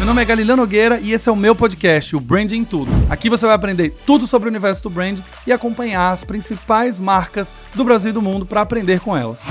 Meu nome é Galileu Nogueira e esse é o meu podcast, o Branding em Tudo. Aqui você vai aprender tudo sobre o universo do brand e acompanhar as principais marcas do Brasil e do mundo para aprender com elas.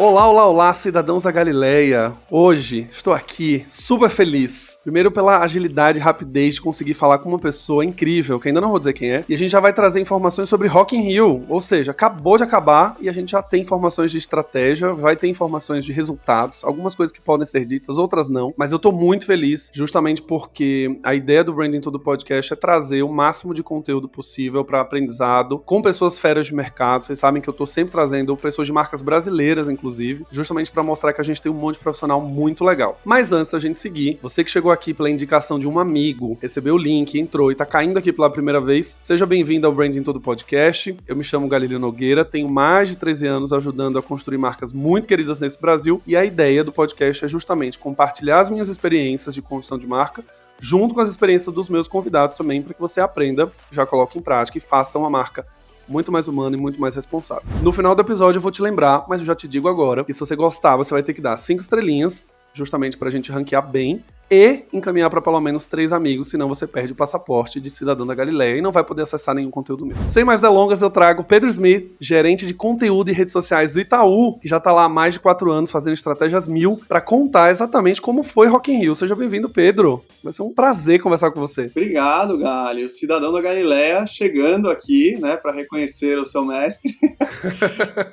Olá, cidadãos da Galileia. Hoje estou aqui super feliz. Primeiro pela agilidade e rapidez de conseguir falar com uma pessoa incrível, que ainda não vou dizer quem é. E a gente já vai trazer informações sobre Rock in Rio. Ou seja, acabou de acabar e a gente já tem informações de estratégia, vai ter informações de resultados, algumas coisas que podem ser ditas, outras não. Mas eu tô muito feliz, justamente porque a ideia do Branding Todo Podcast é trazer o máximo de conteúdo possível para aprendizado com pessoas feras de mercado. Vocês sabem que eu tô sempre trazendo pessoas de marcas brasileiras, inclusive, justamente para mostrar que a gente tem um monte de profissional muito legal. Mas antes da gente seguir, você que chegou aqui pela indicação de um amigo, recebeu o link, entrou e tá caindo aqui pela primeira vez, seja bem-vindo ao Branding Todo Podcast. Eu me chamo Galileu Nogueira, tenho mais de 13 anos ajudando a construir marcas muito queridas nesse Brasil, e a ideia do podcast é justamente compartilhar as minhas experiências de construção de marca junto com as experiências dos meus convidados também, para que você aprenda, já coloque em prática e faça uma marca muito mais humano e muito mais responsável. No final do episódio eu vou te lembrar, mas eu já te digo agora, que se você gostar, você vai ter que dar 5 estrelinhas, justamente pra gente ranquear bem, e encaminhar para pelo menos 3 amigos, senão você perde o passaporte de cidadão da Galileia e não vai poder acessar nenhum conteúdo meu. Sem mais delongas, eu trago Pedro Smith, gerente de conteúdo e redes sociais do Itaú, que já tá lá há mais de 4 anos fazendo estratégias 1000, para contar exatamente como foi Rock in Rio. Seja bem-vindo, Pedro. Vai ser um prazer conversar com você. Obrigado, Gali. O cidadão da Galileia chegando aqui, né, para reconhecer o seu mestre.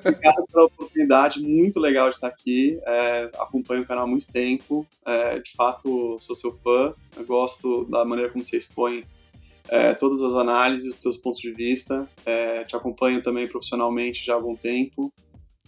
Obrigado pela oportunidade, muito legal de estar aqui. Acompanho o canal há muito tempo. De fato, sou seu fã, eu gosto da maneira como você expõe todas as análises, os seus pontos de vista, te acompanho também profissionalmente já há algum tempo,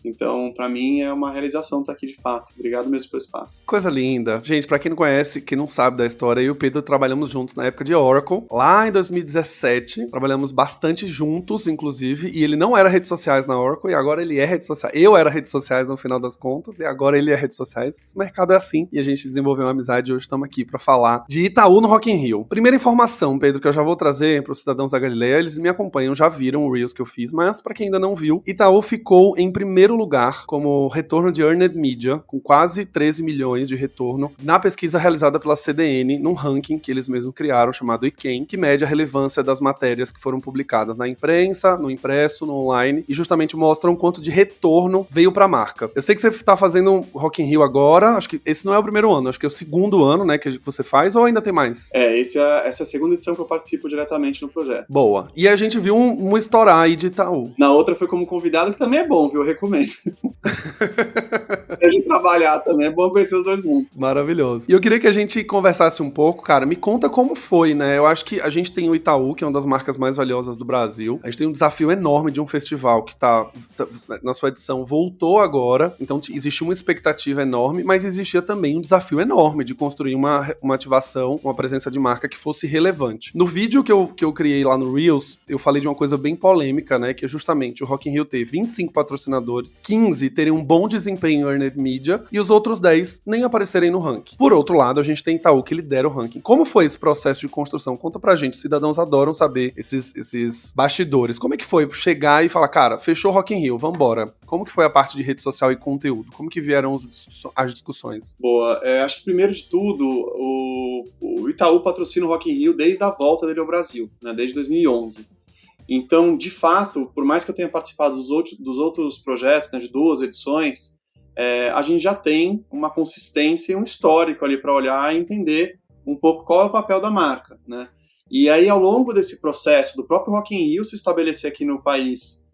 então para mim é uma realização estar aqui de fato. Obrigado mesmo pelo espaço. Coisa linda. Gente, pra quem não conhece, quem não sabe da história, eu e o Pedro trabalhamos juntos na época de Oracle, lá em 2017, trabalhamos bastante juntos, inclusive, e ele não era redes sociais na Oracle, e agora ele é redes sociais. Eu era redes sociais no final das contas, e agora ele é redes sociais. Esse mercado é assim, e a gente desenvolveu uma amizade e hoje estamos aqui pra falar de Itaú no Rock in Rio. Primeira informação, Pedro, que eu já vou trazer pros cidadãos da Galileia, eles me acompanham, já viram o Reels que eu fiz, mas pra quem ainda não viu, Itaú ficou em primeiro lugar como retorno de Earned Media, com quase 13 milhões de retorno, na pesquisa realizada pela CDN, num ranking que eles mesmos criaram, chamado ICANN, que mede a relevância das matérias que foram publicadas na imprensa, no impresso, no online, e justamente mostram quanto de retorno veio pra marca. Eu sei que você tá fazendo Rock in Rio agora, acho que esse não é o primeiro ano, acho que é o segundo ano, né, que você faz, ou ainda tem mais? Essa é a segunda edição que eu participo diretamente no projeto. Boa. E a gente viu um estourar aí de Itaú. Na outra foi como convidado, que também é bom, viu? Eu recomendo. De trabalhar também, é bom conhecer os dois mundos. Maravilhoso. E eu queria que a gente conversasse um pouco, cara, me conta como foi, né? Eu acho que a gente tem o Itaú, que é uma das marcas mais valiosas do Brasil. A gente tem um desafio enorme de um festival que tá na sua edição, voltou agora, então existia uma expectativa enorme, mas existia também um desafio enorme de construir uma ativação, uma presença de marca que fosse relevante. No vídeo que eu criei lá no Reels, eu falei de uma coisa bem polêmica, né? Que é justamente o Rock in Rio ter 25 patrocinadores, 15 terem um bom desempenho em Earned Media e os outros 10 nem aparecerem no ranking. Por outro lado, a gente tem Itaú que lidera o ranking. Como foi esse processo de construção? Conta pra gente, os cidadãos adoram saber esses bastidores. Como é que foi chegar e falar, cara, fechou Rock in Rio, vambora. Como que foi a parte de rede social e conteúdo? Como que vieram as discussões? Boa, acho que primeiro de tudo, o Itaú patrocina o Rock in Rio desde a volta dele ao Brasil, né, desde 2011. Então, de fato, por mais que eu tenha participado dos outros projetos, né, de 2 edições, a gente já tem uma consistência e um histórico ali para olhar e entender um pouco qual é o papel da marca, né? E aí, ao longo desse processo do próprio Rock in Rio se estabelecer aqui no país,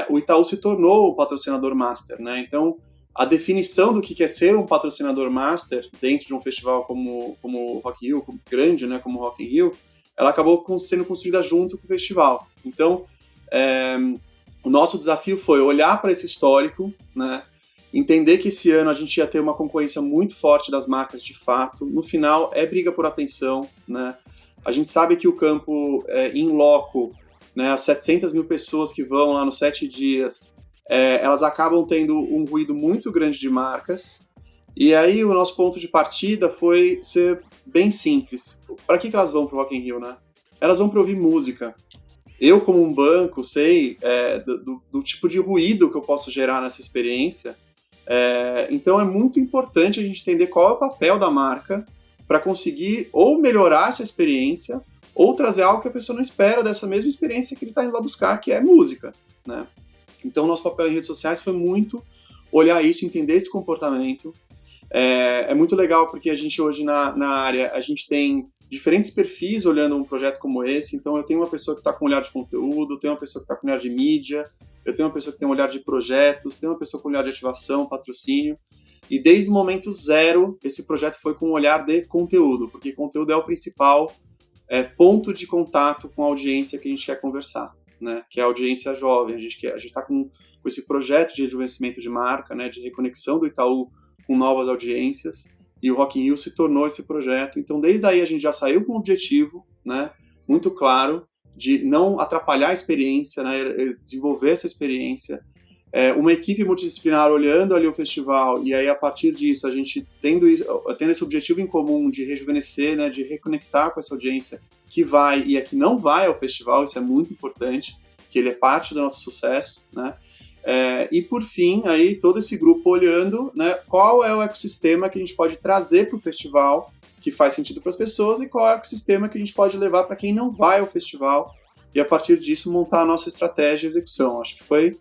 o Itaú se tornou o patrocinador master, né? Então, a definição do que é ser um patrocinador master dentro de um festival como o Rock in Rio, grande, né, como o Rock in Rio, ela acabou sendo construída junto com o festival. Então, o nosso desafio foi olhar para esse histórico, né, entender que esse ano a gente ia ter uma concorrência muito forte das marcas de fato. No final, é briga por atenção, né? A gente sabe que o campo in loco, né, as 700 mil pessoas que vão lá nos 7 dias, elas acabam tendo um ruído muito grande de marcas. E aí o nosso ponto de partida foi ser bem simples. Para que elas vão pro Rock in Rio, né? Elas vão para ouvir música. Eu, como um banco, sei do tipo de ruído que eu posso gerar nessa experiência Então é muito importante a gente entender qual é o papel da marca para conseguir ou melhorar essa experiência ou trazer algo que a pessoa não espera dessa mesma experiência que ele está indo lá buscar, que é música, né? Então o nosso papel em redes sociais foi muito olhar isso, entender esse comportamento. É muito legal porque a gente hoje na área, a gente tem diferentes perfis olhando um projeto como esse. Então eu tenho uma pessoa que está com um olhar de conteúdo, eu tenho uma pessoa que está com um olhar de mídia, eu tenho uma pessoa que tem um olhar de projetos, tenho uma pessoa com um olhar de ativação, patrocínio. E desde o momento zero, esse projeto foi com um olhar de conteúdo, porque conteúdo é o principal ponto de contato com a audiência que a gente quer conversar, né? Que é a audiência jovem. A gente está com esse projeto de rejuvenescimento de marca, né? De reconexão do Itaú com novas audiências, e o Rock in Rio se tornou esse projeto. Então, desde aí, a gente já saiu com um objetivo, né? Muito claro, de não atrapalhar a experiência, né? Desenvolver essa experiência. Uma equipe multidisciplinar olhando ali o festival, e aí a partir disso a gente tendo esse objetivo em comum de rejuvenescer, né, de reconectar com essa audiência que vai e a que não vai ao festival. Isso é muito importante, que ele é parte do nosso sucesso, né? E por fim, aí todo esse grupo olhando, né, qual é o ecossistema que a gente pode trazer para o festival que faz sentido para as pessoas e qual é o ecossistema que a gente pode levar para quem não vai ao festival, e a partir disso montar a nossa estratégia de execução. Acho que foi,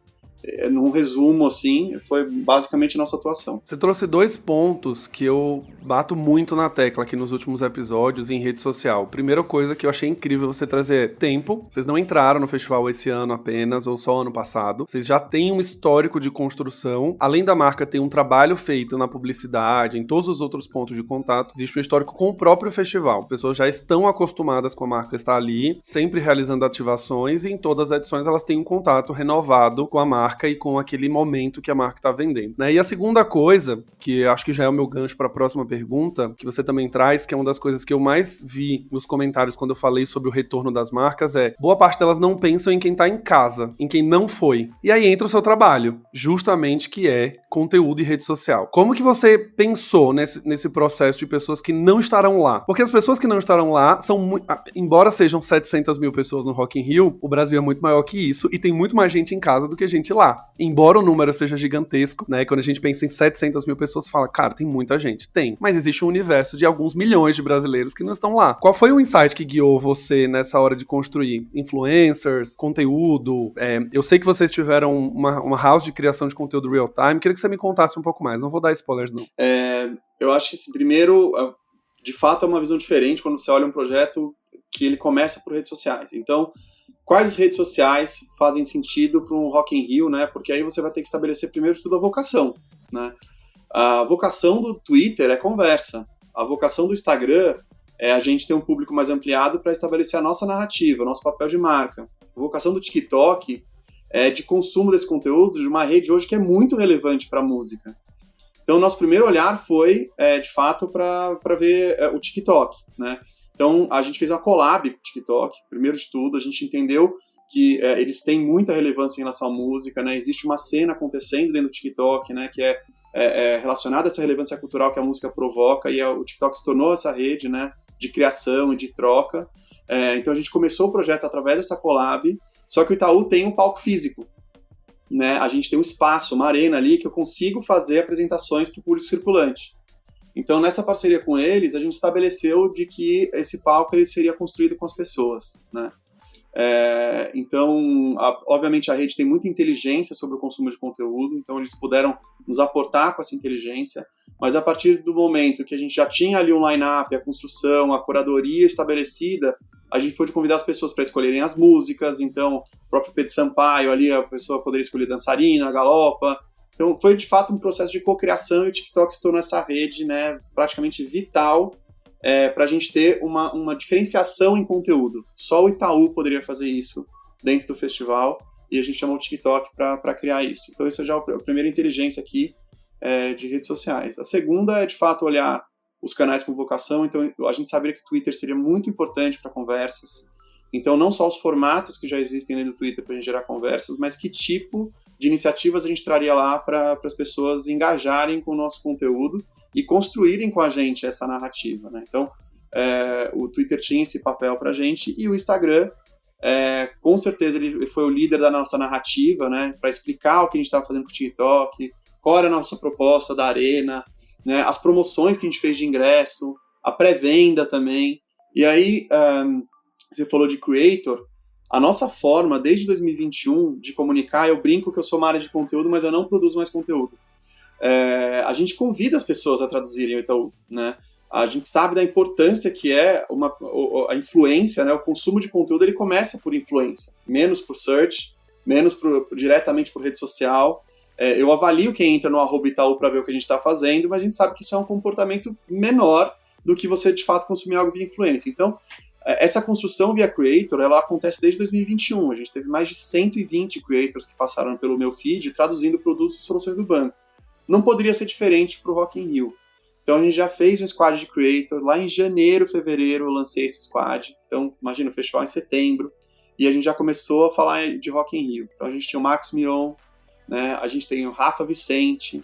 num resumo, assim, foi basicamente a nossa atuação. Você trouxe 2 pontos que eu bato muito na tecla aqui nos últimos episódios em rede social. Primeira coisa que eu achei incrível você trazer tempo. Vocês não entraram no festival esse ano apenas, ou só ano passado. Vocês já têm um histórico de construção. Além da marca ter um trabalho feito na publicidade, em todos os outros pontos de contato, existe um histórico com o próprio festival. Pessoas já estão acostumadas com a marca estar ali, sempre realizando ativações, e em todas as edições elas têm um contato renovado com a marca e com aquele momento que a marca está vendendo, né? E a segunda coisa, que acho que já é o meu gancho para a próxima pergunta, que você também traz, que é uma das coisas que eu mais vi nos comentários quando eu falei sobre o retorno das marcas, boa parte delas não pensam em quem tá em casa, em quem não foi. E aí entra o seu trabalho, justamente, que é conteúdo e rede social. Como que você pensou nesse processo de pessoas que não estarão lá? Porque as pessoas que não estarão lá são, embora sejam 700 mil pessoas no Rock in Rio, o Brasil é muito maior que isso e tem muito mais gente em casa do que gente lá. Embora o número seja gigantesco, né? Quando a gente pensa em 700 mil pessoas, fala, cara, tem muita gente. Tem. Mas existe um universo de alguns milhões de brasileiros que não estão lá. Qual foi o insight que guiou você nessa hora de construir influencers, conteúdo? Eu sei que vocês tiveram uma house de criação de conteúdo real time. Queria que você me contasse um pouco mais. Não vou dar spoilers, não. Eu acho que, assim, primeiro, de fato, é uma visão diferente quando você olha um projeto que ele começa por redes sociais. Então, quais as redes sociais fazem sentido para um Rock in Rio, né? Porque aí você vai ter que estabelecer, primeiro de tudo, a vocação, né? A vocação do Twitter é conversa. A vocação do Instagram é a gente ter um público mais ampliado para estabelecer a nossa narrativa, nosso papel de marca. A vocação do TikTok é de consumo desse conteúdo de uma rede hoje que é muito relevante para a música. Então, o nosso primeiro olhar foi, de fato, para ver o TikTok, né? Então, a gente fez uma collab com o TikTok. Primeiro de tudo, a gente entendeu que eles têm muita relevância em relação à música, né? Existe uma cena acontecendo dentro do TikTok, né? Que é relacionada a essa relevância cultural que a música provoca, e o TikTok se tornou essa rede, né? De criação e de troca. Então, a gente começou o projeto através dessa collab, só que o Itaú tem um palco físico, né? A gente tem um espaço, uma arena ali que eu consigo fazer apresentações para o público circulante. Então, nessa parceria com eles, a gente estabeleceu de que esse palco ele seria construído com as pessoas, né? Então, obviamente, a rede tem muita inteligência sobre o consumo de conteúdo, então eles puderam nos aportar com essa inteligência, mas a partir do momento que a gente já tinha ali um line-up, a construção, a curadoria estabelecida, a gente pôde convidar as pessoas para escolherem as músicas. Então, o próprio Pedro Sampaio ali, a pessoa poderia escolher dançarina, galopa. Então, foi de fato um processo de cocriação, e o TikTok se tornou essa rede, né, praticamente vital para a gente ter uma diferenciação em conteúdo. Só o Itaú poderia fazer isso dentro do festival, e a gente chamou o TikTok para criar isso. Então, isso já é a primeira inteligência aqui de redes sociais. A segunda é, de fato, olhar os canais com vocação. Então, a gente sabia que o Twitter seria muito importante para conversas. Então, não só os formatos que já existem dentro do Twitter para a gente gerar conversas, mas que tipo de iniciativas a gente traria lá para as pessoas engajarem com o nosso conteúdo e construírem com a gente essa narrativa, né? Então, o Twitter tinha esse papel para a gente, e o Instagram, com certeza, ele foi o líder da nossa narrativa, né? Para explicar o que a gente estava fazendo com o TikTok, qual era a nossa proposta da Arena, né, as promoções que a gente fez de ingresso, a pré-venda também. E aí, você falou de creator, a nossa forma, desde 2021, de comunicar, eu brinco que eu sou uma área de conteúdo, mas eu não produzo mais conteúdo. A gente convida as pessoas a traduzirem o Itaú, né? A gente sabe da importância que é a influência, né? O consumo de conteúdo, ele começa por influência, menos por search, menos diretamente por rede social. Eu avalio quem entra no @Itaú para ver o que a gente está fazendo, mas a gente sabe que isso é um comportamento menor do que você, de fato, consumir algo via influência. Então, essa construção via creator, ela acontece desde 2021. A gente teve mais de 120 creators que passaram pelo meu feed traduzindo produtos e soluções do banco. Não poderia ser diferente para o Rock in Rio. Então a gente já fez um squad de creator, lá em janeiro, fevereiro eu lancei esse squad. Então, imagina, o festival em setembro, e a gente já começou a falar de Rock in Rio. Então a gente tinha o Marcos Mion, né, a gente tem o Rafa Vicente,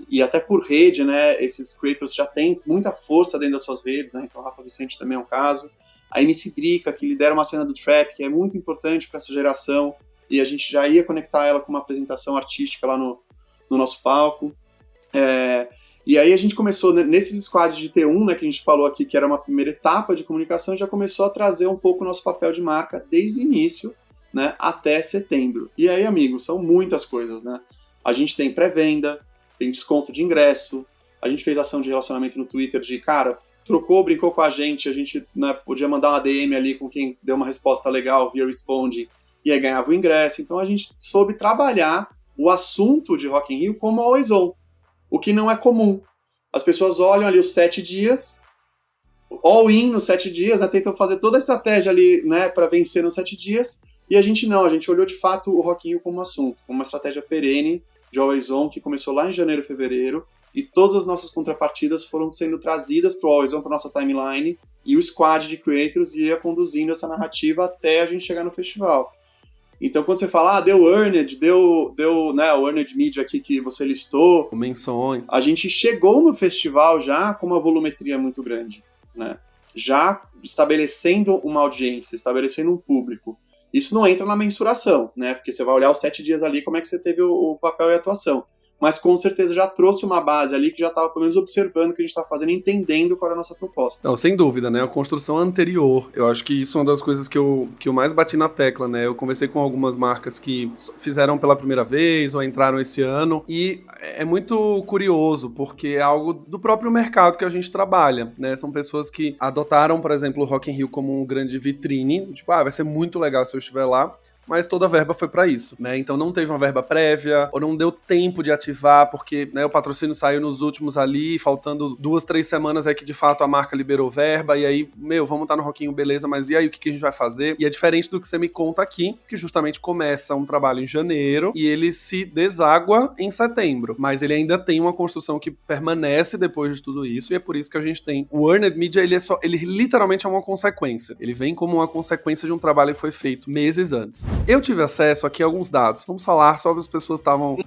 e até por rede, né, esses creators já têm muita força dentro das suas redes, né, então o Rafa Vicente também é um caso. A MC Drica, que lidera uma cena do trap, que é muito importante para essa geração, e a gente já ia conectar ela com uma apresentação artística lá no nosso palco. E aí a gente começou, nesses squads de T1, né, que a gente falou aqui, que era uma primeira etapa de comunicação, já começou a trazer um pouco o nosso papel de marca desde o início, né, até setembro. E aí, amigos, são muitas coisas, né? A gente tem pré-venda, tem desconto de ingresso, a gente fez ação de relacionamento no Twitter de, cara, trocou, brincou com a gente, né, podia mandar uma DM ali com quem deu uma resposta legal via Responde, e aí ganhava o ingresso. Então a gente soube trabalhar o assunto de Rock in Rio como always on, o que não é comum. As pessoas olham ali os 7 dias, all in nos 7 dias, né, tentam fazer toda a estratégia ali, né, para vencer nos 7 dias, e a gente não, a gente olhou de fato o Rock in Rio como assunto, como uma estratégia perene de always on, que começou lá em janeiro, fevereiro, e todas as nossas contrapartidas foram sendo trazidas para o always on, para nossa timeline, e o squad de creators ia conduzindo essa narrativa até a gente chegar no festival. Então, quando você fala, deu earned, deu né, o earned media aqui que você listou, menções, a gente chegou no festival já com uma volumetria muito grande, né? Já estabelecendo uma audiência, estabelecendo um público. Isso não entra na mensuração, né? Porque você vai olhar os 7 dias ali, como é que você teve o papel e a atuação. Mas com certeza já trouxe uma base ali que já estava pelo menos observando o que a gente está fazendo, entendendo qual era a nossa proposta. Não, sem dúvida, né? A construção anterior. Eu acho que isso é uma das coisas que eu mais bati na tecla, né? Eu conversei com algumas marcas que fizeram pela primeira vez ou entraram esse ano, e é muito curioso, porque é algo do próprio mercado que a gente trabalha, né? São pessoas que adotaram, por exemplo, o Rock in Rio como um grande vitrine, tipo, vai ser muito legal se eu estiver lá, mas toda a verba foi pra isso, né? Então não teve uma verba prévia, ou não deu tempo de ativar, porque, né, o patrocínio saiu nos últimos ali, faltando 2, 3 semanas é que de fato a marca liberou verba, e aí, vamos estar no Rock in Rio, beleza, mas e aí o que a gente vai fazer? E é diferente do que você me conta aqui, que justamente começa um trabalho em janeiro, e ele se deságua em setembro, mas ele ainda tem uma construção que permanece depois de tudo isso, e é por isso que a gente tem o Earned Media, ele literalmente é uma consequência, ele vem como uma consequência de um trabalho que foi feito meses antes. Eu tive acesso aqui a alguns dados. Vamos falar sobre as pessoas estavam...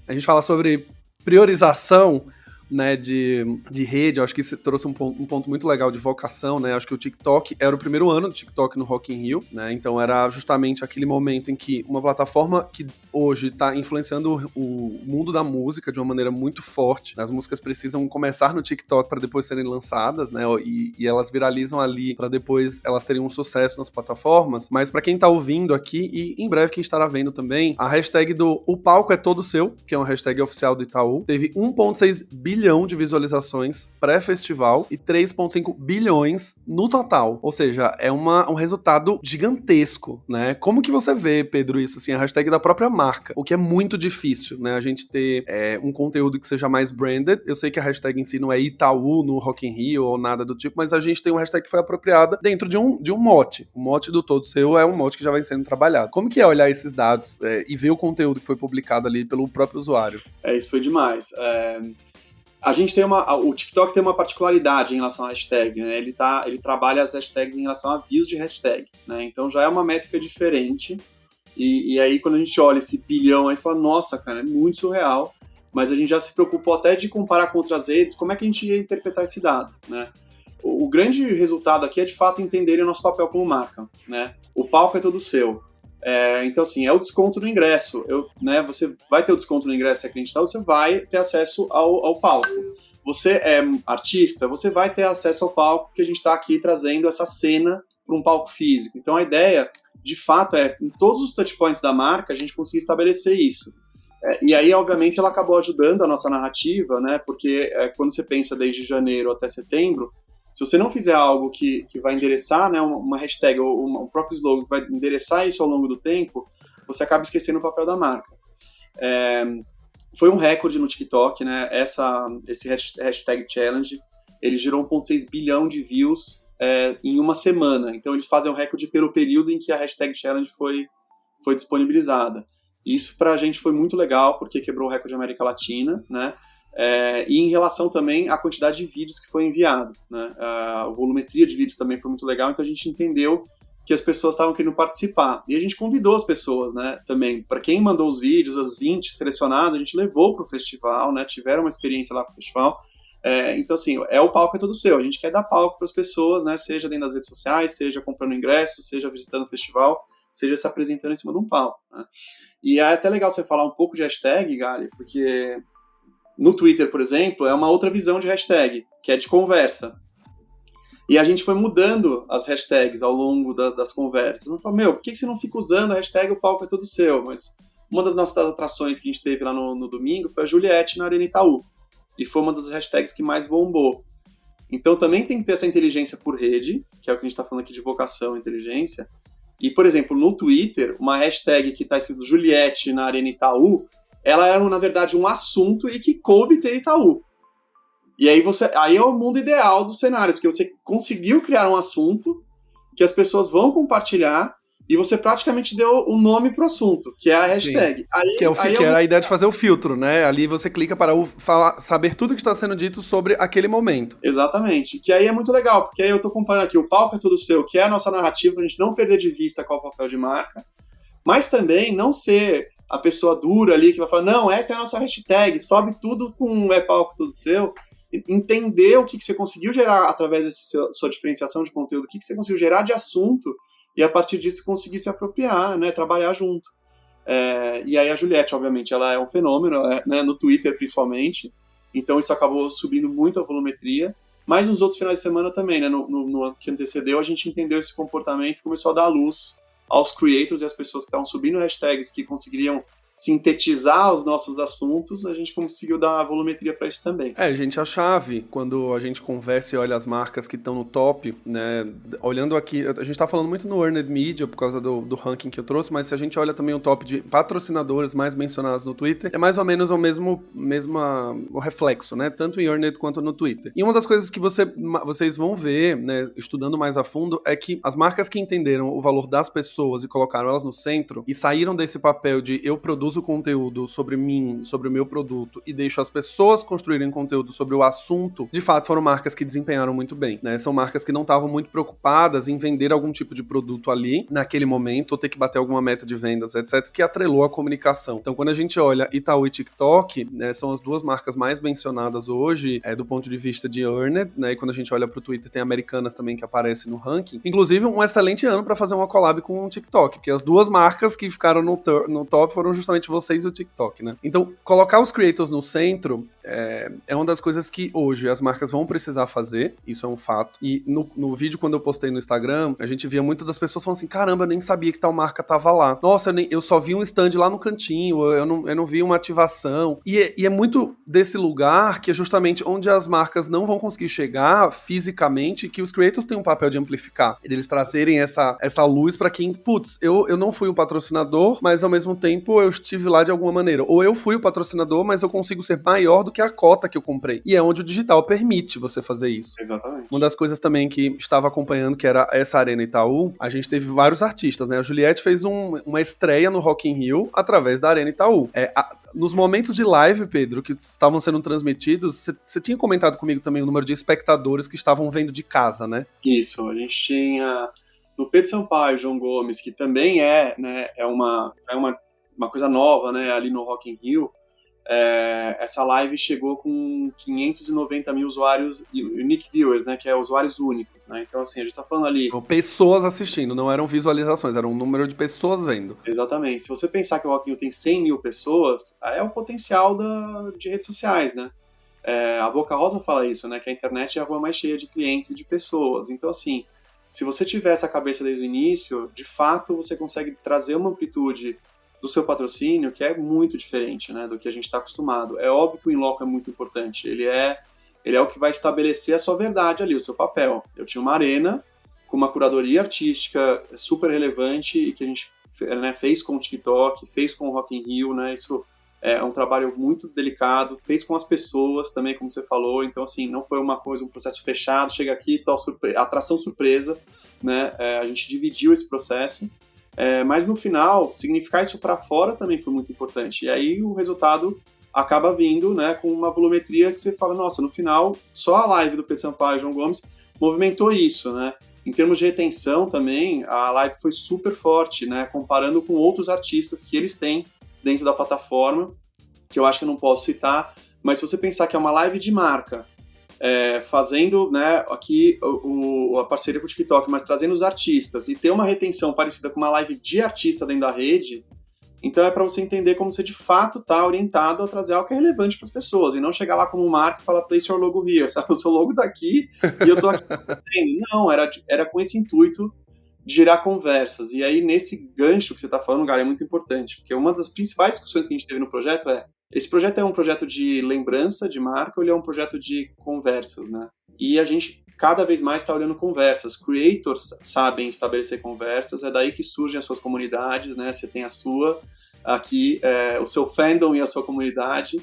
A gente fala sobre priorização, né, de rede. Eu acho que isso trouxe um ponto muito legal de vocação, né? Acho que o TikTok era o primeiro ano do TikTok no Rock in Rio, né? Então era justamente aquele momento em que uma plataforma que hoje está influenciando o mundo da música de uma maneira muito forte. As músicas precisam começar no TikTok para depois serem lançadas, né? E elas viralizam ali para depois elas terem um sucesso nas plataformas. Mas para quem tá ouvindo aqui, e em breve quem estará vendo também, a hashtag do O Palco é Todo Seu, que é uma hashtag oficial do Itaú, teve 1,6 bilhão de visualizações pré-festival e 3,5 bilhões no total. Ou seja, é um resultado gigantesco, né? Como que você vê, Pedro, isso, assim, a hashtag da própria marca? O que é muito difícil, né? A gente ter um conteúdo que seja mais branded. Eu sei que a hashtag em si não é Itaú no Rock in Rio ou nada do tipo, mas a gente tem uma hashtag que foi apropriada dentro de um mote. O mote do Todo Seu é um mote que já vem sendo trabalhado. Como que é olhar esses dados e ver o conteúdo que foi publicado ali pelo próprio usuário? Isso foi demais. A gente tem o TikTok tem uma particularidade em relação à hashtag, né? Ele trabalha as hashtags em relação a views de hashtag, né? Então já é uma métrica diferente, e aí quando a gente olha esse bilhão, aí você fala, nossa, cara, é muito surreal, mas a gente já se preocupou até de comparar com outras redes, como é que a gente ia interpretar esse dado, né? O grande resultado aqui é de fato entenderem o nosso papel como marca, né? O palco é todo seu. Então, assim, é o desconto do ingresso. Você vai ter o desconto no ingresso se acreditar, você vai ter acesso ao palco. Você é artista, você vai ter acesso ao palco, porque a gente está aqui trazendo essa cena para um palco físico. Então, a ideia, de fato, em todos os touchpoints da marca, a gente conseguir estabelecer isso. E aí, obviamente, ela acabou ajudando a nossa narrativa, né? Porque quando você pensa desde janeiro até setembro, se você não fizer algo que vai endereçar, né, uma hashtag ou um próprio slogan que vai endereçar isso ao longo do tempo, você acaba esquecendo o papel da marca. Foi um recorde no TikTok, né? Esse hashtag challenge, ele gerou 1,6 bilhão de views em uma semana. Então, eles fazem o recorde pelo período em que a hashtag challenge foi disponibilizada. Isso pra gente foi muito legal, porque quebrou o recorde da América Latina, né? E em relação também à quantidade de vídeos que foi enviado, né? A volumetria de vídeos também foi muito legal, então a gente entendeu que as pessoas estavam querendo participar. E a gente convidou as pessoas, né, também. Para quem mandou os vídeos, as 20 selecionadas, a gente levou para o festival, né? Tiveram uma experiência lá para o festival. Então, assim, o palco é todo seu. A gente quer dar palco para as pessoas, né? Seja dentro das redes sociais, seja comprando ingresso, seja visitando o festival, seja se apresentando em cima de um palco, né? E é até legal você falar um pouco de hashtag, Gali, porque no Twitter, por exemplo, é uma outra visão de hashtag, que é de conversa. E a gente foi mudando as hashtags ao longo das conversas. Eu falei, por que você não fica usando a hashtag o palco é todo seu? Mas uma das nossas atrações que a gente teve lá no domingo foi a Juliette na Arena Itaú. E foi uma das hashtags que mais bombou. Então também tem que ter essa inteligência por rede, que é o que a gente está falando aqui de vocação e inteligência. E, por exemplo, no Twitter, uma hashtag que está escrito Juliette na Arena Itaú, ela era, na verdade, um assunto e que coube ter Itaú. E aí é o mundo ideal dos cenários, porque você conseguiu criar um assunto que as pessoas vão compartilhar e você praticamente deu o nome pro assunto, que é a hashtag. Que era a ideia de fazer o filtro, né? Ali você clica para saber tudo que está sendo dito sobre aquele momento. Exatamente. Que aí é muito legal, porque aí eu tô comparando aqui o palco é todo seu, que é a nossa narrativa, pra gente não perder de vista qual é o papel de marca, mas também não ser a pessoa dura ali que vai falar, não, essa é a nossa hashtag, sobe tudo com palco todo seu. Entender o que você conseguiu gerar através dessa sua diferenciação de conteúdo, o que você conseguiu gerar de assunto, e a partir disso conseguir se apropriar, né, trabalhar junto. E aí a Juliette, obviamente, ela é um fenômeno, né, no Twitter principalmente, então isso acabou subindo muito a volumetria, mas nos outros finais de semana também, né, no ano que antecedeu, a gente entendeu esse comportamento e começou a dar luz aos creators e às pessoas que estavam subindo hashtags que conseguiriam sintetizar os nossos assuntos, a gente conseguiu dar volumetria para isso também. Gente, a chave, quando a gente conversa e olha as marcas que estão no top, né, olhando aqui, a gente tá falando muito no Earned Media por causa do ranking que eu trouxe, mas se a gente olha também o top de patrocinadores mais mencionados no Twitter, é mais ou menos o reflexo, né, tanto em Earned quanto no Twitter. E uma das coisas que vocês vão ver, né, estudando mais a fundo, é que as marcas que entenderam o valor das pessoas e colocaram elas no centro, e saíram desse papel de eu produzo conteúdo sobre mim, sobre o meu produto e deixo as pessoas construírem conteúdo sobre o assunto, de fato foram marcas que desempenharam muito bem, né? São marcas que não estavam muito preocupadas em vender algum tipo de produto ali, naquele momento, ou ter que bater alguma meta de vendas, etc., que atrelou a comunicação. Então, quando a gente olha Itaú e TikTok, né, são as duas marcas mais mencionadas hoje, do ponto de vista de earned, né? E quando a gente olha pro Twitter, tem Americanas também que aparece no ranking. Inclusive, um excelente ano para fazer uma collab com o TikTok, porque as duas marcas que ficaram no top foram justamente vocês e o TikTok, né? Então, colocar os creators no centro é uma das coisas que hoje as marcas vão precisar fazer, isso é um fato. E no vídeo, quando eu postei no Instagram, a gente via muitas das pessoas falando assim, caramba, eu nem sabia que tal marca tava lá. Nossa, eu só vi um stand lá no cantinho, eu não vi uma ativação. E é muito desse lugar que é justamente onde as marcas não vão conseguir chegar fisicamente, que os creators têm um papel de amplificar, eles trazerem essa luz pra quem, putz, eu não fui um patrocinador, mas ao mesmo tempo eu estive lá de alguma maneira. Ou eu fui o patrocinador, mas eu consigo ser maior do que a cota que eu comprei. E é onde o digital permite você fazer isso. Exatamente. Uma das coisas também que estava acompanhando, que era essa Arena Itaú, a gente teve vários artistas, né? A Juliette fez uma estreia no Rock in Rio através da Arena Itaú. Nos momentos de live, Pedro, que estavam sendo transmitidos, você tinha comentado comigo também o número de espectadores que estavam vendo de casa, né? Isso, a gente tinha no Pedro Sampaio, João Gomes, que também né, é uma coisa nova, né, ali no Rock in Rio, essa live chegou com 590 mil usuários, unique viewers, né, que é usuários únicos, né? Então, assim, a gente tá falando ali... Pessoas assistindo, não eram visualizações, era um número de pessoas vendo. Exatamente. Se você pensar que o Rock in Rio tem 100 mil pessoas, é o potencial de redes sociais, né? A Boca Rosa fala isso, né, que a internet é a rua mais cheia de clientes e de pessoas. Então, assim, se você tiver essa cabeça desde o início, de fato você consegue trazer uma amplitude do seu patrocínio que é muito diferente, né, do que a gente está acostumado. É óbvio que o in-loco é muito importante, ele é o que vai estabelecer a sua verdade ali, o seu papel. Eu tinha uma arena com uma curadoria artística super relevante e que a gente, né, fez com o TikTok, fez com o Rock in Rio, né, isso é um trabalho muito delicado, fez com as pessoas também, como você falou, então assim, não foi uma coisa, um processo fechado, chega aqui, atração surpresa, né, a gente dividiu esse processo. Mas no final, significar isso para fora também foi muito importante. E aí o resultado acaba vindo, né, com uma volumetria que você fala, nossa, no final, só a live do Pedro Sampaio e João Gomes movimentou isso, né? Em termos de retenção também, a live foi super forte, né, comparando com outros artistas que eles têm dentro da plataforma, que eu acho que eu não posso citar, mas se você pensar que é uma live de marca, fazendo, né, aqui a parceria com o TikTok, mas trazendo os artistas e ter uma retenção parecida com uma live de artista dentro da rede, então é para você entender como você de fato está orientado a trazer algo que é relevante para as pessoas e não chegar lá como marca e falar place your logo here, sabe? O seu logo tá aqui e eu tô aqui fazendo. Não, era com esse intuito de gerar conversas. E aí nesse gancho que você está falando, cara, é muito importante, porque uma das principais discussões que a gente teve no projeto esse projeto é um projeto de lembrança de marca ou ele é um projeto de conversas, né? E a gente cada vez mais está olhando conversas. Creators sabem estabelecer conversas, é daí que surgem as suas comunidades, né? Você tem a sua, aqui, o seu fandom e a sua comunidade.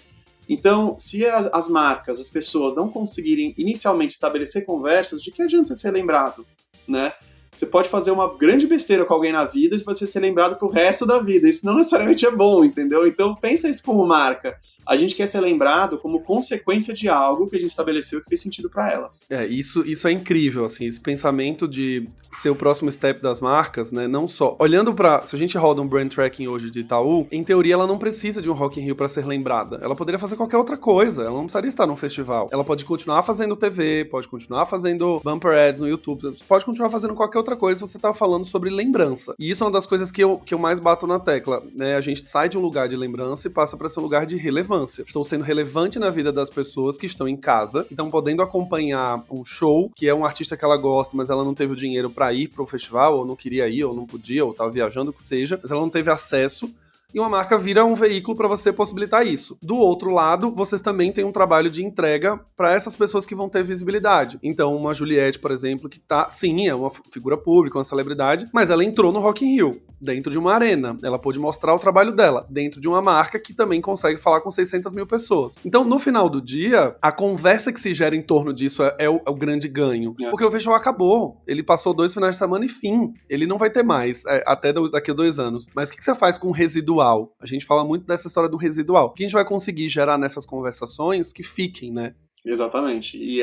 Então, se as marcas, as pessoas não conseguirem inicialmente estabelecer conversas, de que adianta você ser lembrado, né? Você pode fazer uma grande besteira com alguém na vida e você ser lembrado pro resto da vida. Isso não necessariamente é bom, entendeu? Então, pensa isso como marca. A gente quer ser lembrado como consequência de algo que a gente estabeleceu que fez sentido para elas. Isso é incrível, assim, esse pensamento de ser o próximo step das marcas, né? Não só... Olhando para... Se a gente roda um brand tracking hoje de Itaú, em teoria ela não precisa de um Rock in Rio para ser lembrada. Ela poderia fazer qualquer outra coisa. Ela não precisaria estar num festival. Ela pode continuar fazendo TV, pode continuar fazendo bumper ads no YouTube, pode continuar fazendo qualquer outra coisa se você tá falando sobre lembrança. E isso é uma das coisas que eu mais bato na tecla, né? A gente sai de um lugar de lembrança e passa para ser um lugar de relevância. Estou sendo relevante na vida das pessoas que estão em casa, que estão podendo acompanhar um show, que é um artista que ela gosta, mas ela não teve o dinheiro para ir pro festival, ou não queria ir, ou não podia, ou tava viajando, o que seja, mas ela não teve acesso. E uma marca vira um veículo para você possibilitar isso. Do outro lado, vocês também têm um trabalho de entrega para essas pessoas que vão ter visibilidade. Então, uma Juliette, por exemplo, que sim, é uma figura pública, uma celebridade, mas ela entrou no Rock in Rio, dentro de uma arena. Ela pôde mostrar o trabalho dela, dentro de uma marca que também consegue falar com 600 mil pessoas. Então, no final do dia, a conversa que se gera em torno disso é o grande ganho. Porque o festival acabou. Ele passou 2 finais de semana e fim. Ele não vai ter mais, até daqui a 2 anos. Mas o que você faz com o residual? A gente fala muito dessa história do residual. O que a gente vai conseguir gerar nessas conversações que fiquem, né? Exatamente. E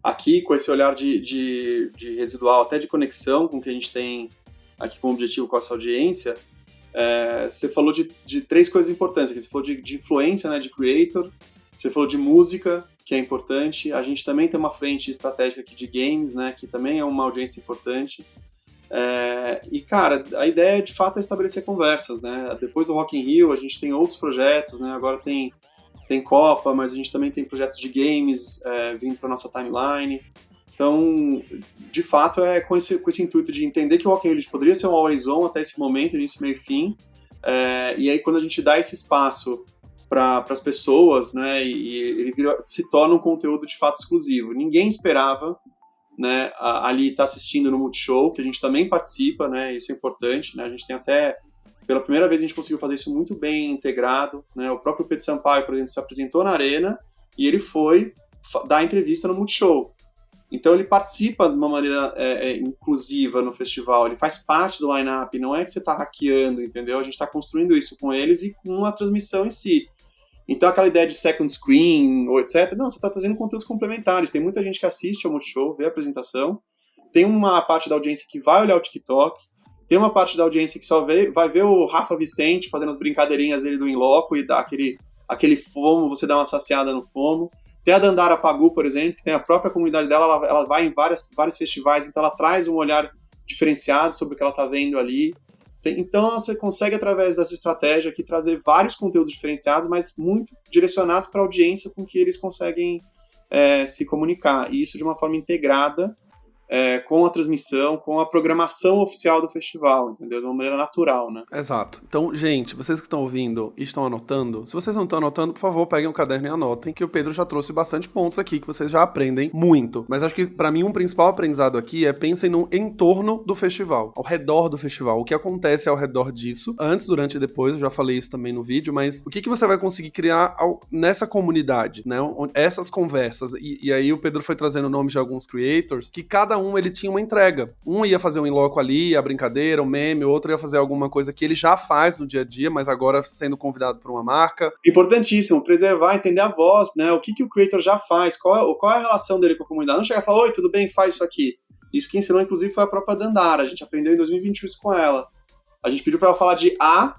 aqui, com esse olhar de residual, até de conexão com o que a gente tem aqui como objetivo com essa audiência, você falou de 3 coisas importantes aqui. Você falou de influência, né, de creator, você falou de música, que é importante. A gente também tem uma frente estratégica aqui de games, né, que também é uma audiência importante. E, cara, a ideia de fato é estabelecer conversas, né? Depois do Rock in Rio, a gente tem outros projetos, né? Agora tem Copa, mas a gente também tem projetos de games vindo para nossa timeline. Então, de fato, com esse intuito de entender que o Rock in Rio poderia ser um always on até esse momento, início, meio e fim. E aí, quando a gente dá esse espaço para as pessoas, né? E ele se torna um conteúdo de fato exclusivo. Ninguém esperava, né, ali tá assistindo no Multishow, que a gente também participa, né, isso é importante, né, a gente tem até, pela primeira vez a gente conseguiu fazer isso muito bem integrado, né, o próprio Pedro Sampaio, por exemplo, se apresentou na Arena e ele foi dar entrevista no Multishow, então ele participa de uma maneira inclusiva no festival, ele faz parte do line-up, não é que você tá hackeando, entendeu, a gente tá construindo isso com eles e com a transmissão em si. Então, aquela ideia de second screen, ou etc., não, você está trazendo conteúdos complementares. Tem muita gente que assiste ao Multishow, vê a apresentação. Tem uma parte da audiência que vai olhar o TikTok. Tem uma parte da audiência que só vai ver o Rafa Vicente fazendo as brincadeirinhas dele do In Loco e dar aquele aquele FOMO, você dá uma saciada no FOMO. Tem a Dandara Pagu, por exemplo, que tem a própria comunidade dela, ela vai em vários festivais, então ela traz um olhar diferenciado sobre o que ela está vendo ali. Então você consegue, através dessa estratégia aqui, trazer vários conteúdos diferenciados, mas muito direcionados para a audiência com que eles conseguem se comunicar. E isso de uma forma integrada, com a transmissão, com a programação oficial do festival, entendeu? De uma maneira natural, né? Exato. Então, gente, vocês que estão ouvindo e estão anotando, se vocês não estão anotando, por favor, peguem um caderno e anotem, que o Pedro já trouxe bastante pontos aqui, que vocês já aprendem muito. Mas acho que, pra mim, um principal aprendizado aqui é pensem no entorno do festival, ao redor do festival, o que acontece ao redor disso, antes, durante e depois, eu já falei isso também no vídeo, mas o que você vai conseguir criar nessa comunidade, né? Essas conversas. E aí o Pedro foi trazendo nomes de alguns creators, que cada um ele tinha uma entrega. Um ia fazer um in-loco ali, a brincadeira, o meme, o outro ia fazer alguma coisa que ele já faz no dia a dia, mas agora sendo convidado por uma marca. Importantíssimo, preservar, entender a voz, né? O que o creator já faz, qual é a relação dele com a comunidade. Não chegar e falar, oi, tudo bem, faz isso aqui. Isso que ensinou, inclusive, foi a própria Dandara. A gente aprendeu em 2021 isso com ela. A gente pediu para ela falar de A,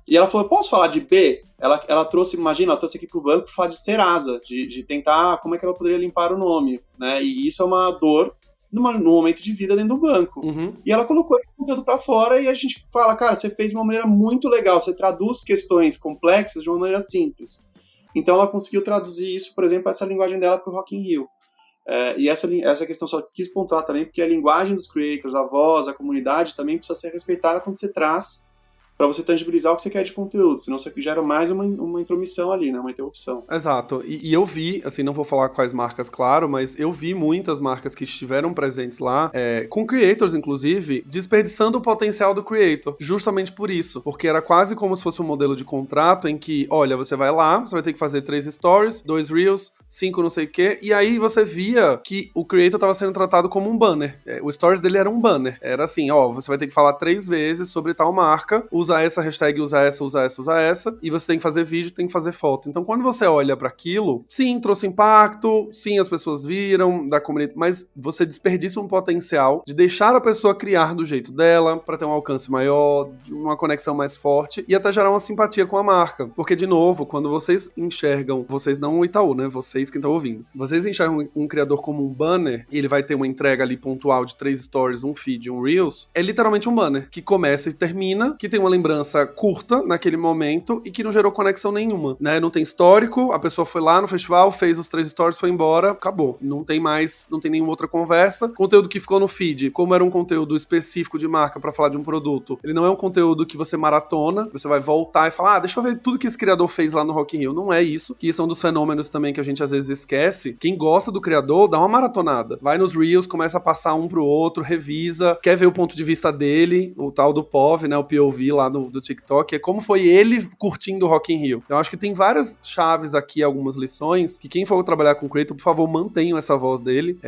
e ela falou, posso falar de B? Ela trouxe, imagina, ela trouxe aqui pro banco para falar de Serasa, de tentar como é que ela poderia limpar o nome, né? E isso é uma dor no momento de vida dentro do banco. Uhum. E ela colocou esse conteúdo pra fora e a gente fala, cara, você fez de uma maneira muito legal, você traduz questões complexas de uma maneira simples. Então ela conseguiu traduzir isso, por exemplo, essa linguagem dela pro Rock in Rio. E essa questão só quis pontuar também, porque a linguagem dos creators, a voz, a comunidade também precisa ser respeitada quando você traz para você tangibilizar o que você quer de conteúdo, senão você gera mais uma intromissão ali, né, uma interrupção. Exato, e eu vi, assim, não vou falar quais marcas, claro, mas eu vi muitas marcas que estiveram presentes lá, com creators, inclusive, desperdiçando o potencial do creator, justamente por isso, porque era quase como se fosse um modelo de contrato em que, olha, você vai lá, você vai ter que fazer 3 stories, 2 reels, 5 não sei o quê, e aí você via que o creator estava sendo tratado como um banner. O stories dele era um banner, era assim, ó, você vai ter que falar 3 vezes sobre tal marca, usar essa hashtag, usar essa, e você tem que fazer vídeo, tem que fazer foto. Então, quando você olha para aquilo, sim, trouxe impacto, sim, as pessoas viram da comunidade, mas você desperdiça um potencial de deixar a pessoa criar do jeito dela, para ter um alcance maior, uma conexão mais forte, e até gerar uma simpatia com a marca. Porque, de novo, quando vocês enxergam, vocês não o Itaú, né? Vocês que estão ouvindo. Vocês enxergam um criador como um banner, e ele vai ter uma entrega ali pontual de 3 stories, um feed, um reels, é literalmente um banner, que começa e termina, que tem uma lembrança curta naquele momento e que não gerou conexão nenhuma, né? Não tem histórico, a pessoa foi lá no festival, fez os 3 stories, foi embora, acabou. Não tem nenhuma outra conversa. Conteúdo que ficou no feed, como era um conteúdo específico de marca pra falar de um produto, ele não é um conteúdo que você maratona, você vai voltar e falar, deixa eu ver tudo que esse criador fez lá no Rock in Rio. Não é isso, que são dos fenômenos também que a gente às vezes esquece. Quem gosta do criador, dá uma maratonada. Vai nos Reels, começa a passar um pro outro, revisa, quer ver o ponto de vista dele, o tal do POV, né, o POV lá do TikTok, é como foi ele curtindo o Rock in Rio. Eu acho que tem várias chaves aqui, algumas lições, que quem for trabalhar com o creator, por favor, mantenham essa voz dele.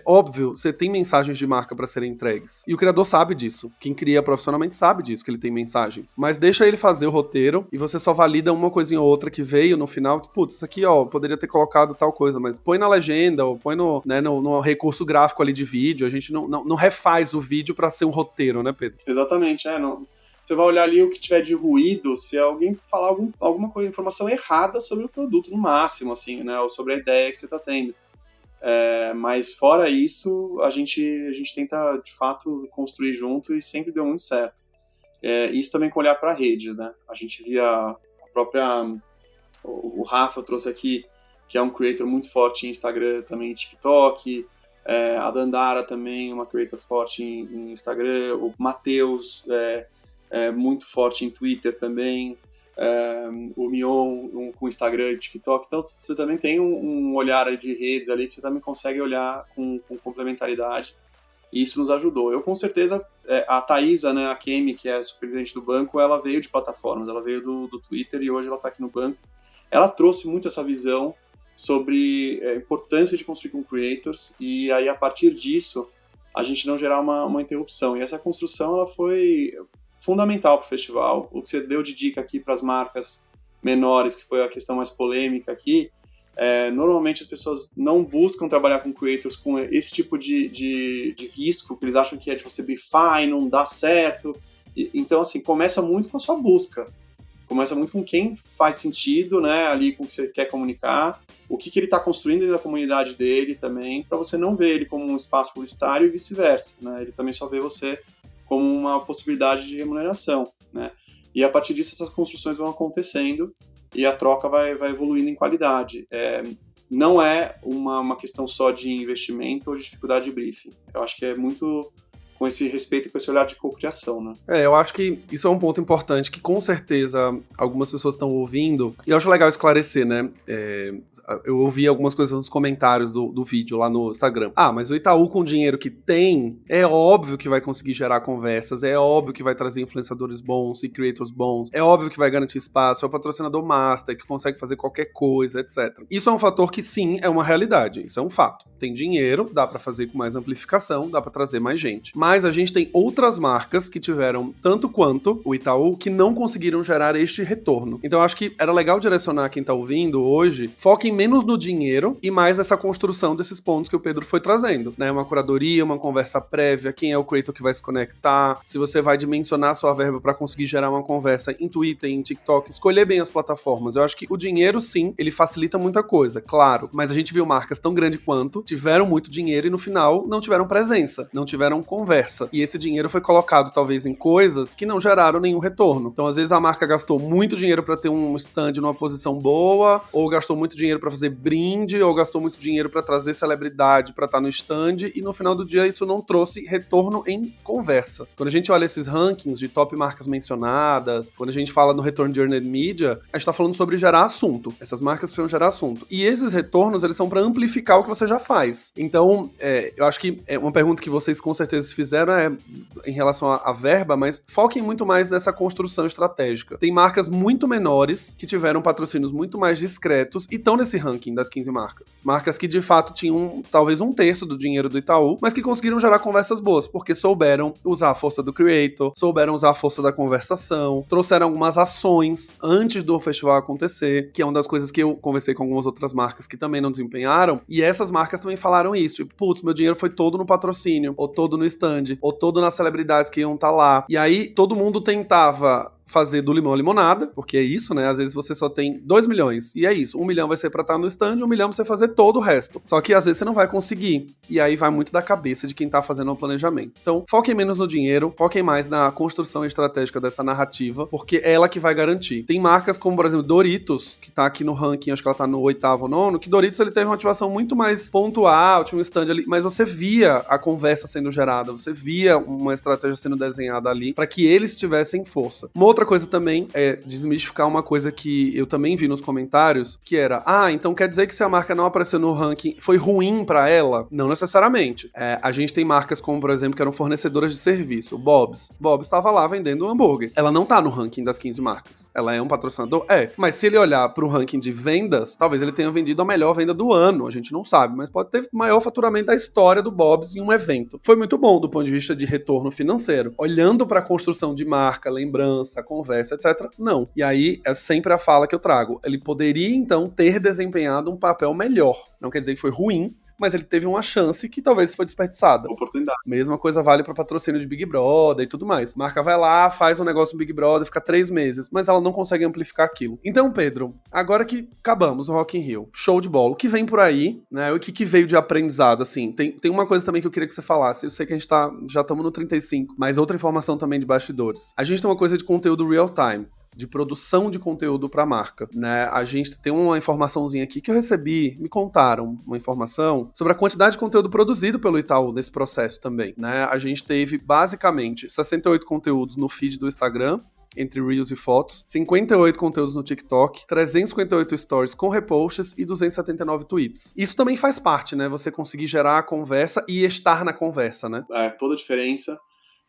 Óbvio, você tem mensagens de marca pra serem entregues. E o criador sabe disso. Quem cria profissionalmente sabe disso, que ele tem mensagens. Mas deixa ele fazer o roteiro e você só valida uma coisinha ou outra que veio no final. Putz, isso aqui, ó, poderia ter colocado tal coisa, mas põe na legenda ou põe no recurso gráfico ali de vídeo. A gente não refaz o vídeo pra ser um roteiro, né, Pedro? Exatamente, Você vai olhar ali o que tiver de ruído, se alguém falar alguma coisa, informação errada sobre o produto, no máximo, assim, né? Ou sobre a ideia que você está tendo. Mas fora isso, a gente tenta, de fato, construir junto e sempre deu muito certo. Isso também com olhar para redes, né? A gente via a própria... O Rafa trouxe aqui, que é um creator muito forte em Instagram, também em TikTok. A Dandara também, uma creator forte em Instagram. O Matheus... muito forte em Twitter também, o Mion com Instagram e TikTok. Então você também tem um olhar de redes ali que você também consegue olhar com complementaridade, e isso nos ajudou. Eu, com certeza, a Thaisa, né, a Kemi, que é a superintendente do banco, ela veio de plataformas, ela veio do Twitter e hoje ela está aqui no banco. Ela trouxe muito essa visão sobre a importância de construir com creators, e aí a partir disso a gente não gerar uma interrupção. E essa construção ela foi fundamental para o festival. O que você deu de dica aqui para as marcas menores, que foi a questão mais polêmica aqui, normalmente as pessoas não buscam trabalhar com creators com esse tipo de risco, que eles acham que é de você brifar e não dá certo. Então, assim, começa muito com a sua busca. Começa muito com quem faz sentido, né, ali com o que você quer comunicar, o que ele está construindo dentro da comunidade dele também, para você não ver ele como um espaço publicitário e vice-versa, né? Ele também só vê você como uma possibilidade de remuneração, né? E a partir disso essas construções vão acontecendo e a troca vai evoluindo em qualidade. Não é uma questão só de investimento ou de dificuldade de briefing. Eu acho que é muito com esse respeito e com esse olhar de cocriação, né? Eu acho que isso é um ponto importante que com certeza algumas pessoas estão ouvindo, e eu acho legal esclarecer, né? Eu ouvi algumas coisas nos comentários do vídeo lá no Instagram. Mas o Itaú com o dinheiro que tem, é óbvio que vai conseguir gerar conversas, é óbvio que vai trazer influenciadores bons e creators bons, é óbvio que vai garantir espaço, é o patrocinador master que consegue fazer qualquer coisa, etc. Isso é um fator que sim, é uma realidade, isso é um fato. Tem dinheiro, dá pra fazer com mais amplificação, dá pra trazer mais gente. Mas a gente tem outras marcas que tiveram tanto quanto o Itaú que não conseguiram gerar este retorno. Então eu acho que era legal direcionar quem tá ouvindo hoje, foquem menos no dinheiro e mais nessa construção desses pontos que o Pedro foi trazendo, né? Uma curadoria, uma conversa prévia, quem é o creator que vai se conectar, se você vai dimensionar sua verba para conseguir gerar uma conversa em Twitter, em TikTok, escolher bem as plataformas. Eu acho que o dinheiro, sim, ele facilita muita coisa, claro, mas a gente viu marcas tão grandes quanto, tiveram muito dinheiro e no final não tiveram presença, não tiveram conversa. E esse dinheiro foi colocado, talvez, em coisas que não geraram nenhum retorno. Então, às vezes, a marca gastou muito dinheiro para ter um stand numa posição boa, ou gastou muito dinheiro para fazer brinde, ou gastou muito dinheiro para trazer celebridade para estar no stand, e no final do dia isso não trouxe retorno em conversa. Quando a gente olha esses rankings de top marcas mencionadas, quando a gente fala no Return de Earned Media, a gente tá falando sobre gerar assunto. Essas marcas precisam gerar assunto. E esses retornos, eles são para amplificar o que você já faz. Então, eu acho que é uma pergunta que vocês com certeza fizeram em relação à verba, mas foquem muito mais nessa construção estratégica. Tem marcas muito menores que tiveram patrocínios muito mais discretos e estão nesse ranking das 15 marcas. Marcas que de fato tinham talvez um terço do dinheiro do Itaú, mas que conseguiram gerar conversas boas, porque souberam usar a força do creator, souberam usar a força da conversação, trouxeram algumas ações antes do festival acontecer, que é uma das coisas que eu conversei com algumas outras marcas que também não desempenharam, e essas marcas também falaram isso, tipo, putz, meu dinheiro foi todo no patrocínio, ou todo no stand, ou todo nas celebridades que iam estar lá. E aí todo mundo tentava fazer do limão a limonada, porque é isso, né? Às vezes você só tem 2 milhões, e é isso. 1 milhão vai ser pra estar no stand, 1 milhão pra você fazer todo o resto. Só que às vezes você não vai conseguir. E aí vai muito da cabeça de quem tá fazendo o planejamento. Então, foquem menos no dinheiro, foquem mais na construção estratégica dessa narrativa, porque é ela que vai garantir. Tem marcas como, por exemplo, Doritos, que tá aqui no ranking, acho que ela tá no 8º ou 9º, que Doritos ele teve uma ativação muito mais pontual, tinha um stand ali, mas você via a conversa sendo gerada, você via uma estratégia sendo desenhada ali, pra que eles tivessem força. Outra coisa também é desmistificar uma coisa que eu também vi nos comentários, que era, então quer dizer que se a marca não apareceu no ranking, foi ruim pra ela? Não necessariamente. A gente tem marcas como, por exemplo, que eram fornecedoras de serviço, o Bob's. Bob's estava lá vendendo um hambúrguer. Ela não tá no ranking das 15 marcas. Ela é um patrocinador? Mas se ele olhar pro ranking de vendas, talvez ele tenha vendido a melhor venda do ano, a gente não sabe, mas pode ter o maior faturamento da história do Bob's em um evento. Foi muito bom do ponto de vista de retorno financeiro. Olhando pra construção de marca, lembrança, conversa, etc. Não. E aí é sempre a fala que eu trago. Ele poderia, então, ter desempenhado um papel melhor. Não quer dizer que foi ruim, mas ele teve uma chance que talvez foi desperdiçada. Oportunidade. Mesma coisa vale para patrocínio de Big Brother e tudo mais. A marca vai lá, faz um negócio no Big Brother, fica 3 meses, mas ela não consegue amplificar aquilo. Então, Pedro, agora que acabamos o Rock in Rio, show de bola, o que vem por aí, né? O que veio de aprendizado, assim? Tem uma coisa também que eu queria que você falasse. Eu sei que a gente já estamos no 35, mas outra informação também de bastidores. A gente tem uma coisa de conteúdo real time, de produção de conteúdo para a marca, né? A gente tem uma informaçãozinha aqui que eu recebi, me contaram uma informação sobre a quantidade de conteúdo produzido pelo Itaú nesse processo também, né? A gente teve basicamente 68 conteúdos no feed do Instagram, entre Reels e fotos, 58 conteúdos no TikTok, 358 stories com reposts e 279 tweets. Isso também faz parte, né? Você conseguir gerar a conversa e estar na conversa, né? Toda a diferença.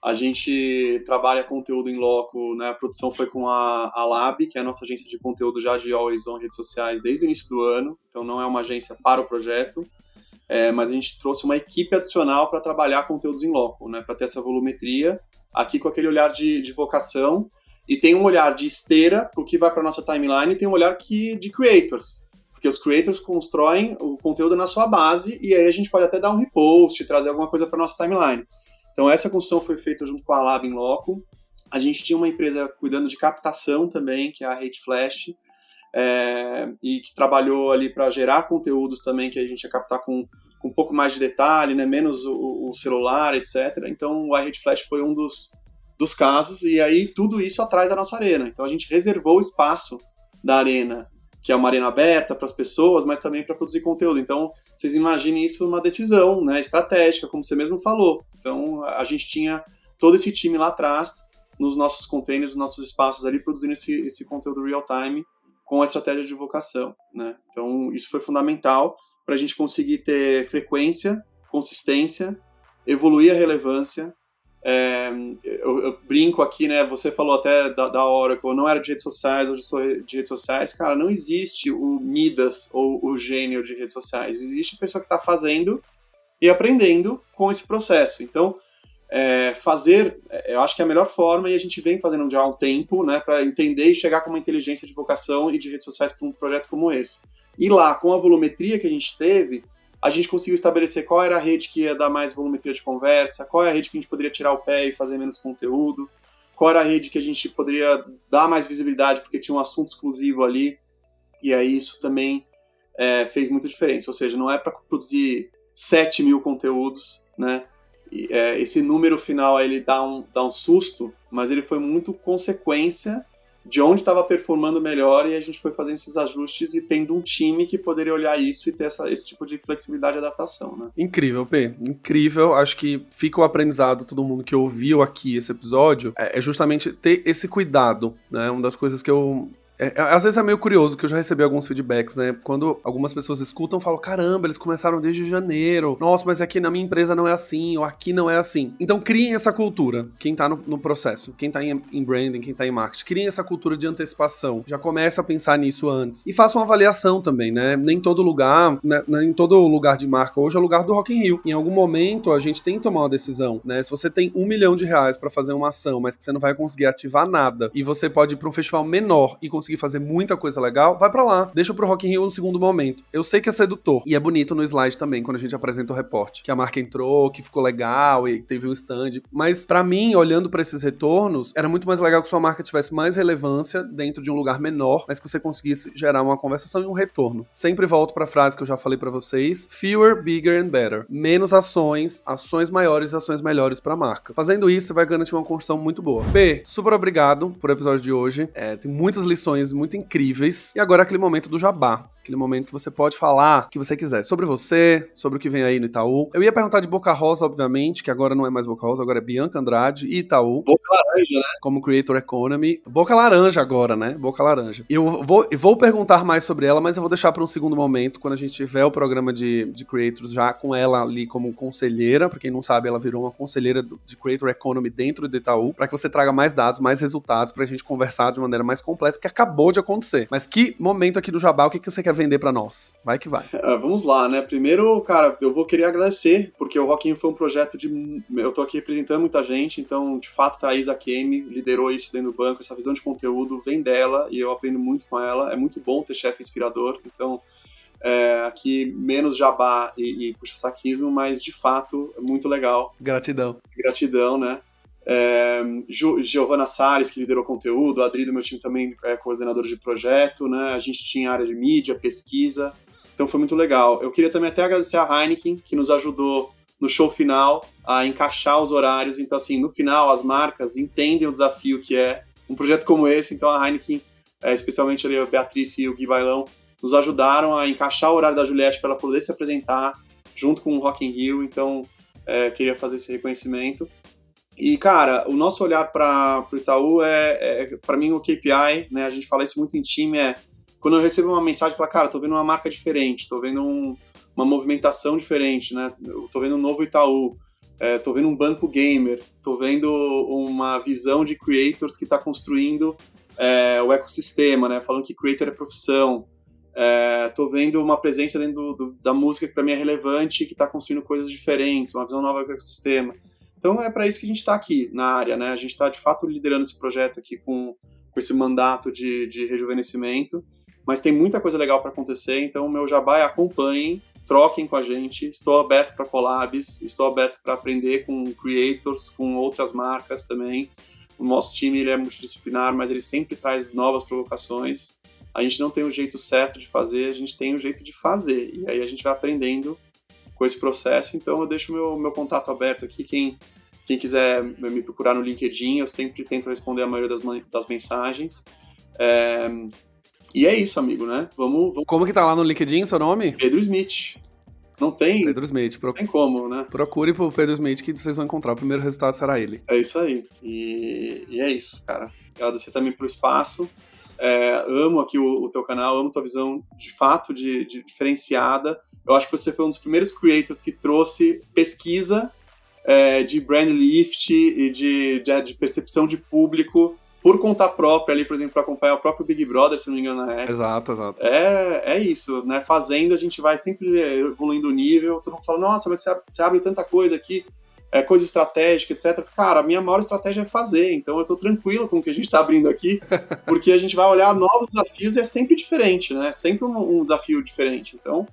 A gente trabalha conteúdo em loco, né? A produção foi com a Lab, que é a nossa agência de conteúdo já de Always On redes sociais desde o início do ano, então não é uma agência para o projeto, mas a gente trouxe uma equipe adicional para trabalhar conteúdos em loco, né? Para ter essa volumetria, aqui com aquele olhar de vocação, e tem um olhar de esteira, para o que vai para a nossa timeline, e tem um olhar de creators, porque os creators constroem o conteúdo na sua base, e aí a gente pode até dar um repost, trazer alguma coisa para nossa timeline. Então essa construção foi feita junto com a Lab em loco, A gente tinha uma empresa cuidando de captação também, que é a Rate Flash, e que trabalhou ali para gerar conteúdos também que a gente ia captar com um pouco mais de detalhe, né, menos o celular, etc. Então, o iRate Flash foi um dos casos, e aí tudo isso atrás da nossa arena. Então, a gente reservou o espaço da arena, que é uma arena aberta para as pessoas, mas também para produzir conteúdo. Então, vocês imaginem isso uma decisão, né, estratégica, como você mesmo falou. Então, a gente tinha todo esse time lá atrás, nos nossos containers, nos nossos espaços ali, produzindo esse conteúdo real-time com a estratégia de vocação, né? Então, isso foi fundamental para a gente conseguir ter frequência, consistência, evoluir a relevância. Eu brinco aqui, né? Você falou até da Oracle, eu não era de redes sociais, hoje eu sou de redes sociais. Cara, não existe o Midas ou o gênio de redes sociais. Existe a pessoa que está fazendo e aprendendo com esse processo. Então, fazer, eu acho que é a melhor forma, e a gente vem fazendo já há um tempo, né, para entender e chegar com uma inteligência de vocação e de redes sociais para um projeto como esse. E lá, com a volumetria que a gente teve, a gente conseguiu estabelecer qual era a rede que ia dar mais volumetria de conversa, qual é a rede que a gente poderia tirar o pé e fazer menos conteúdo, qual era a rede que a gente poderia dar mais visibilidade porque tinha um assunto exclusivo ali, e aí isso também fez muita diferença. Ou seja, não é para produzir 7 mil conteúdos, né? Esse número final ele dá um susto, mas ele foi muito consequência de onde estava performando melhor, e a gente foi fazendo esses ajustes e tendo um time que poderia olhar isso e ter esse tipo de flexibilidade e adaptação, né? Incrível, P. Incrível. Acho que fica o aprendizado, todo mundo que ouviu aqui esse episódio, é justamente ter esse cuidado, né? Uma das coisas que eu... às vezes é meio curioso, que eu já recebi alguns feedbacks, né? Quando algumas pessoas escutam, falam, caramba, eles começaram desde janeiro. Nossa, mas aqui na minha empresa não é assim, ou aqui não é assim. Então criem essa cultura, quem tá no processo, quem tá em branding, quem tá em marketing. Criem essa cultura de antecipação. Já começa a pensar nisso antes. E faça uma avaliação também, né? Nem todo lugar, né? Nem todo lugar de marca hoje é o lugar do Rock in Rio. Em algum momento, a gente tem que tomar uma decisão, né? Se você tem R$1 milhão pra fazer uma ação, mas que você não vai conseguir ativar nada, e você pode ir pra um festival menor e conseguir fazer muita coisa legal, vai pra lá. Deixa pro Rock in Rio no segundo momento. Eu sei que é sedutor. E é bonito no slide também, quando a gente apresenta o reporte. Que a marca entrou, que ficou legal e teve um stand. Mas pra mim, olhando pra esses retornos, era muito mais legal que sua marca tivesse mais relevância dentro de um lugar menor, mas que você conseguisse gerar uma conversação e um retorno. Sempre volto pra frase que eu já falei pra vocês. Fewer, bigger and better. Menos ações maiores, ações melhores pra marca. Fazendo isso, você vai garantir uma construção muito boa. B, super obrigado por episódio de hoje. Tem muitas lições muito incríveis. E agora é aquele momento do jabá. Aquele momento que você pode falar o que você quiser. Sobre você, sobre o que vem aí no Itaú. Eu ia perguntar de Boca Rosa, obviamente, que agora não é mais Boca Rosa, agora é Bianca Andrade e Itaú. Boca Laranja, né? Como Creator Economy. Boca Laranja agora, né? Boca Laranja. Eu vou perguntar mais sobre ela, mas eu vou deixar para um segundo momento, quando a gente tiver o programa de Creators já com ela ali como conselheira. Pra quem não sabe, ela virou uma conselheira de Creator Economy dentro do Itaú, para que você traga mais dados, mais resultados, pra gente conversar de maneira mais completa, que acabou de acontecer. Mas que momento aqui do jabá, o que você quer vender pra nós? Vai que vai. Vamos lá, né? Primeiro, cara, eu vou querer agradecer, porque o Rock in Rio foi um projeto eu tô aqui representando muita gente, então, de fato, a Isa Kemi liderou isso dentro do banco, essa visão de conteúdo vem dela, e eu aprendo muito com ela. É muito bom ter chefe inspirador, então, aqui, menos jabá e puxa-saquismo, mas, de fato, é muito legal. Gratidão, né? Giovana Salles, que liderou conteúdo, a Adri do meu time também é coordenadora de projeto, né? A gente tinha área de mídia, pesquisa, então foi muito legal. Eu queria também até agradecer a Heineken, que nos ajudou no show final a encaixar os horários. Então, assim, no final, as marcas entendem o desafio que é um projeto como esse. Então, a Heineken, especialmente ali a Beatriz e o Gui Bailão, nos ajudaram a encaixar o horário da Juliette para ela poder se apresentar junto com o Rock in Rio. Então, queria fazer esse reconhecimento. E, cara, o nosso olhar para o Itaú para mim, o KPI, né? A gente fala isso muito em time, quando eu recebo uma mensagem, falo, cara, tô vendo uma marca diferente, tô vendo uma movimentação diferente, né? Eu tô vendo um novo Itaú, tô vendo um banco gamer, tô vendo uma visão de creators que tá construindo o ecossistema, né? Falando que creator é profissão. Tô vendo uma presença dentro da música que para mim é relevante, que tá construindo coisas diferentes, uma visão nova do ecossistema. Então é para isso que a gente está aqui na área, né? A gente está de fato liderando esse projeto aqui com esse mandato de rejuvenescimento, mas tem muita coisa legal para acontecer, então o meu jabá acompanhem, troquem com a gente, estou aberto para collabs, estou aberto para aprender com creators, com outras marcas também, O nosso time ele é multidisciplinar, mas ele sempre traz novas provocações. A gente não tem o jeito certo de fazer, a gente tem o jeito de fazer. E aí a gente vai aprendendo com esse processo. Então eu deixo meu contato aberto aqui. Quem quiser me procurar no LinkedIn, eu sempre tento responder a maioria das mensagens. E é isso, amigo, né? Vamos... Como que tá lá no LinkedIn, seu nome? Pedro Smith. Não tem... Pedro Smith. Não tem como, né? Procure pro Pedro Smith que vocês vão encontrar. O primeiro resultado será ele. É isso aí. E é isso, cara. Agradecer também pelo espaço. Amo aqui o teu canal, amo tua visão de fato de diferenciada. Eu acho que você foi um dos primeiros creators que trouxe pesquisa de brand lift e de percepção de público por conta própria ali, por exemplo, para acompanhar o próprio Big Brother, se não me engano, na época. Exato. É isso, né? Fazendo, a gente vai sempre evoluindo o nível. Todo mundo fala, nossa, mas você abre tanta coisa aqui, coisa estratégica, etc. Cara, a minha maior estratégia é fazer, então eu tô tranquilo com o que a gente tá abrindo aqui, porque a gente vai olhar novos desafios e é sempre diferente, né? Sempre um desafio diferente. Então,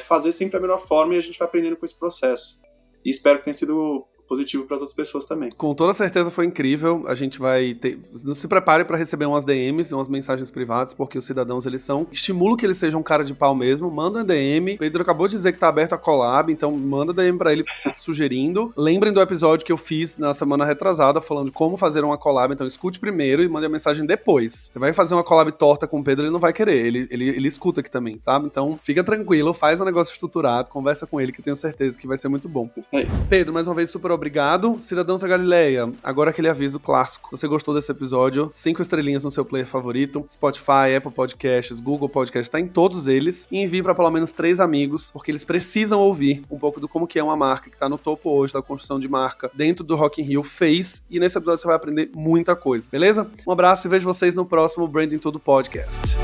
fazer sempre a melhor forma e a gente vai aprendendo com esse processo. E espero que tenha sido positivo para as outras pessoas também. Com toda certeza foi incrível. A gente vai ter... Não se prepare para receber umas DMs, umas mensagens privadas, porque os cidadãos, eles são... Estimulo que eles sejam cara de pau mesmo. Manda um DM. Pedro acabou de dizer que tá aberto a collab, então manda DM para ele sugerindo. Lembrem do episódio que eu fiz na semana retrasada, falando de como fazer uma collab. Então escute primeiro e mande a mensagem depois. Você vai fazer uma collab torta com o Pedro, ele não vai querer. Ele escuta aqui também, sabe? Então fica tranquilo, faz um negócio estruturado, conversa com ele, que eu tenho certeza que vai ser muito bom. Isso aí. Pedro, mais uma vez, super obrigado. Cidadãos da Galileia, agora aquele aviso clássico. Se você gostou desse episódio, 5 estrelinhas no seu player favorito, Spotify, Apple Podcasts, Google Podcasts, tá em todos eles. E envie para pelo menos 3 amigos, porque eles precisam ouvir um pouco do como que é uma marca que tá no topo hoje da construção de marca dentro do Rock in Rio fez. E nesse episódio você vai aprender muita coisa, beleza? Um abraço e vejo vocês no próximo Branding Tudo Podcast.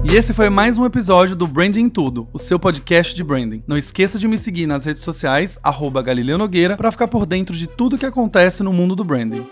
E esse foi mais um episódio do Branding Tudo, o seu podcast de branding. Não esqueça de me seguir nas redes sociais, @GalileoNogueira, para ficar por dentro de tudo que acontece no mundo do branding.